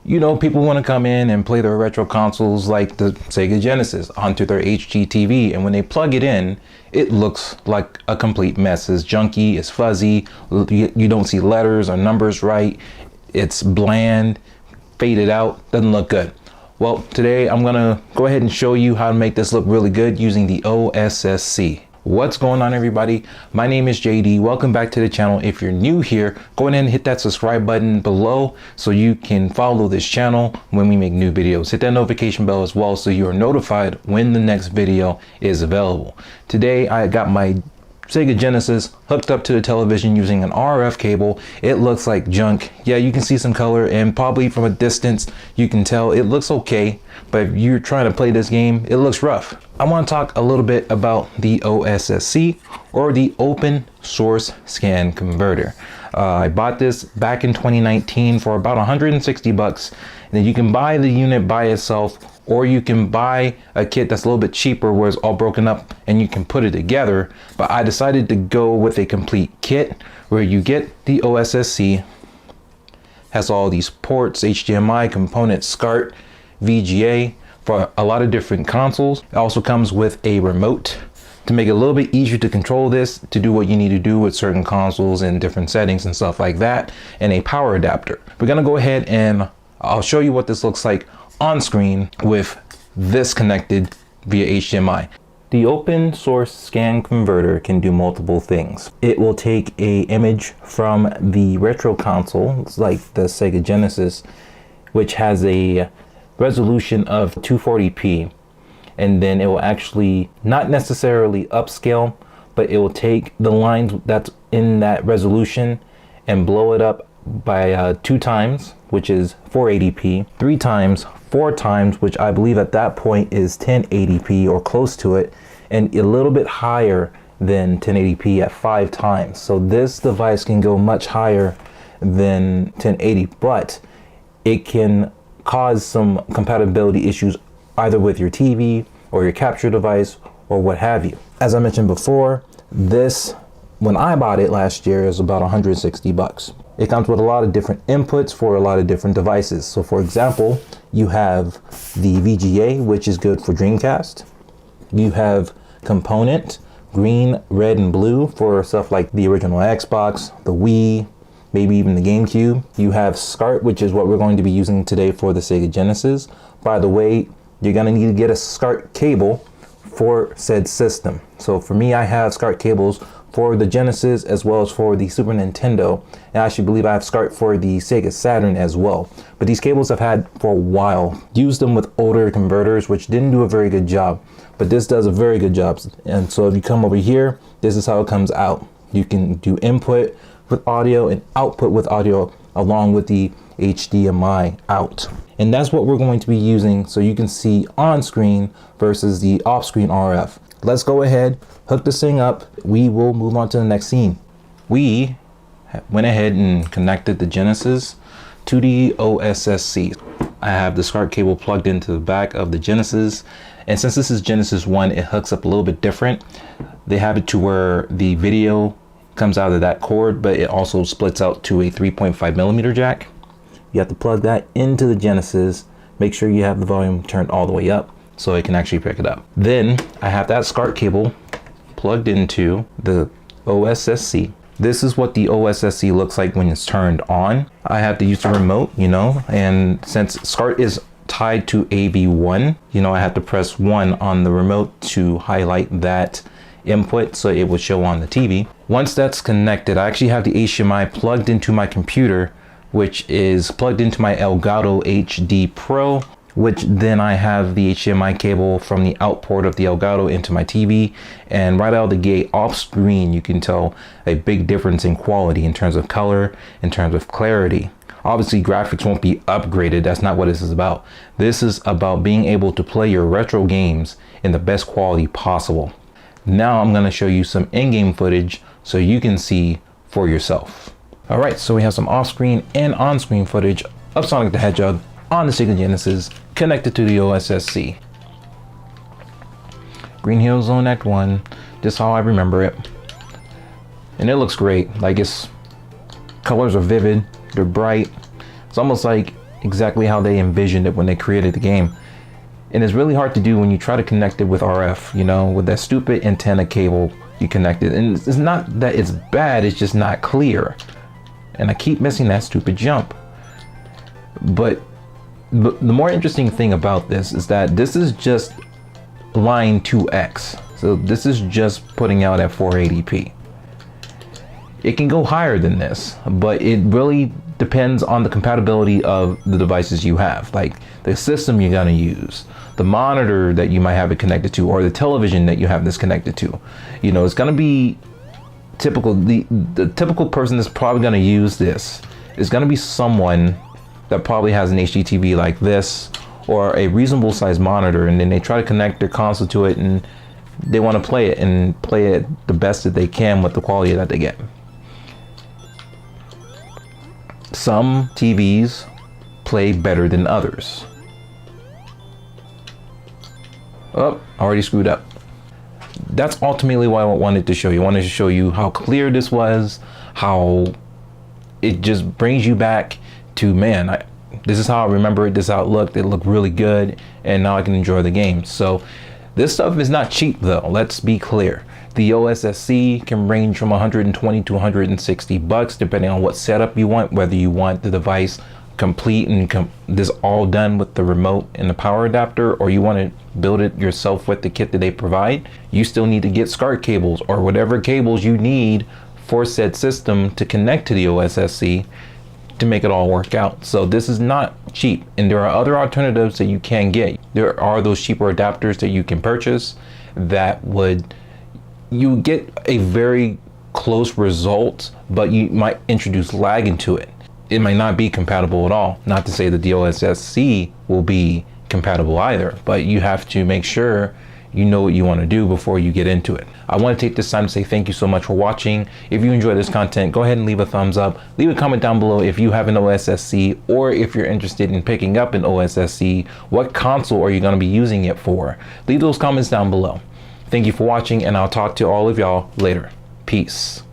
You know, people want to come in and play their retro consoles like the Sega Genesis onto their HDTV, and when they plug it in, it looks like a complete mess. It's junky, it's fuzzy, you don't see letters or numbers right, it's bland, faded out, doesn't look good. Well, today I'm gonna go ahead and show you how to make this look really good using the OSSC. What's going on, everybody? My name is JD. Welcome back to the channel. If you're new here, go ahead and hit that subscribe button below so you can follow this channel when we make new videos. Hit that notification bell as well so you are notified when the next video is available. Today I got my Sega Genesis hooked up to the television using an RF cable. It looks like junk. Yeah, you can see some color, and probably from a distance you can tell it looks okay, but if you're trying to play this game, it looks rough. I want to talk a little bit about the OSSC, or the Open Source Scan Converter. I bought this back in 2019 for about 160 bucks. And then you can buy the unit by itself, or you can buy a kit that's a little bit cheaper where it's all broken up and you can put it together. But I decided to go with a complete kit where you get the OSSC, has all these ports, HDMI, components, Scart, VGA for a lot of different consoles. It also comes with a remote to make it a little bit easier to control this, to do what you need to do with certain consoles and different settings and stuff like that, and a power adapter. We're gonna go ahead and I'll show you what this looks like on screen with this connected via HDMI. The Open Source Scan Converter can do multiple things. It will take a image from the retro console, like the Sega Genesis, which has a resolution of 240p, and then it will actually not necessarily upscale, but it will take the lines that's in that resolution and blow it up by 2 times, which is 480p, 3 times, 4 times, which I believe at that point is 1080p or close to it, and a little bit higher than 1080p at 5 times. So this device can go much higher than 1080, but it can cause some compatibility issues either with your TV or your capture device or what have you. As I mentioned before, this, when I bought it last year, is about 160 bucks. It comes with a lot of different inputs for a lot of different devices. So for example, you have the VGA, which is good for Dreamcast. You have component, green, red, and blue for stuff like the original Xbox, the Wii, maybe even the GameCube. You have Scart, which is what we're going to be using today for the Sega Genesis. By the way, you're gonna need to get a Scart cable for said system. So for me, I have Scart cables for the Genesis as well as for the Super Nintendo, and I actually believe I have Scart for the Sega Saturn as well. But these cables I've had for a while. Used them with older converters, which didn't do a very good job, but this does a very good job. And so if you come over here, this is how it comes out. You can do input with audio and output with audio along with the HDMI out. And that's what we're going to be using, so you can see on screen versus the off screen RF. Let's go ahead, hook this thing up. We will move on to the next scene. We went ahead and connected the Genesis to the OSSC. I have the Scart cable plugged into the back of the Genesis, and since this is Genesis 1, it hooks up a little bit different. They have it to where the video comes out of that cord, but it also splits out to a 3.5 millimeter jack. You have to plug that into the Genesis. Make sure you have the volume turned all the way up so it can actually pick it up. Then I have that Scart cable plugged into the OSSC. This is what the OSSC looks like when it's turned on. I have to use the remote, you know, and since Scart is tied to AV1, you know, I have to press 1 on the remote to highlight that input so it will show on the TV. Once that's connected, I actually have the HDMI plugged into my computer, which is plugged into my Elgato HD Pro, which then I have the HDMI cable from the out port of the Elgato into my TV. And right out of the gate off screen, you can tell a big difference in quality in terms of color, in terms of clarity. Obviously graphics won't be upgraded. That's not what this is about. This is about being able to play your retro games in the best quality possible. Now I'm going to show you some in-game footage so you can see for yourself. All right, so we have some off-screen and on-screen footage of Sonic the Hedgehog on the Sega Genesis connected to the OSSC. Green Hill Zone Act 1, just how I remember it. And it looks great. Like, its colors are vivid, they're bright. It's almost like exactly how they envisioned it when they created the game. And it's really hard to do when you try to connect it with RF, you know, with that stupid antenna cable you connected. And it's not that it's bad, it's just not clear. And I keep missing that stupid jump. But the more interesting thing about this is that this is just line 2X. So this is just putting out at 480p. It can go higher than this, but it really depends on the compatibility of the devices you have, like the system you're gonna use, the monitor that you might have it connected to, or the television that you have this connected to. You know, it's gonna be typical. The typical person that's probably gonna use this is gonna be someone that probably has an HDTV like this, or a reasonable size monitor, and then they try to connect their console to it and they want to play it the best that they can with the quality that they get. Some TVs play better than others. Oh, already screwed up. That's ultimately what I wanted to show you. I wanted to show you how clear this was, how it just brings you back to, man, this is how I remember it, this is how it looked. It looked really good, and now I can enjoy the game. So this stuff is not cheap though, let's be clear. The OSSC can range from 120 to 160 bucks depending on what setup you want, whether you want the device complete and this all done with the remote and the power adapter, or you want to build it yourself with the kit that they provide. You still need to get Scart cables or whatever cables you need for said system to connect to the OSSC to make it all work out. So this is not cheap, and there are other alternatives that you can get. There are those cheaper adapters that you can purchase that would, you get a very close result, but you might introduce lag into it. It might not be compatible at all. Not to say that the OSSC will be compatible either, but you have to make sure you know what you want to do before you get into it. I want to take this time to say thank you so much for watching. If you enjoy this content, go ahead and leave a thumbs up. Leave a comment down below if you have an OSSC, or if you're interested in picking up an OSSC, what console are you going to be using it for? Leave those comments down below. Thank you for watching, and I'll talk to all of y'all later. Peace.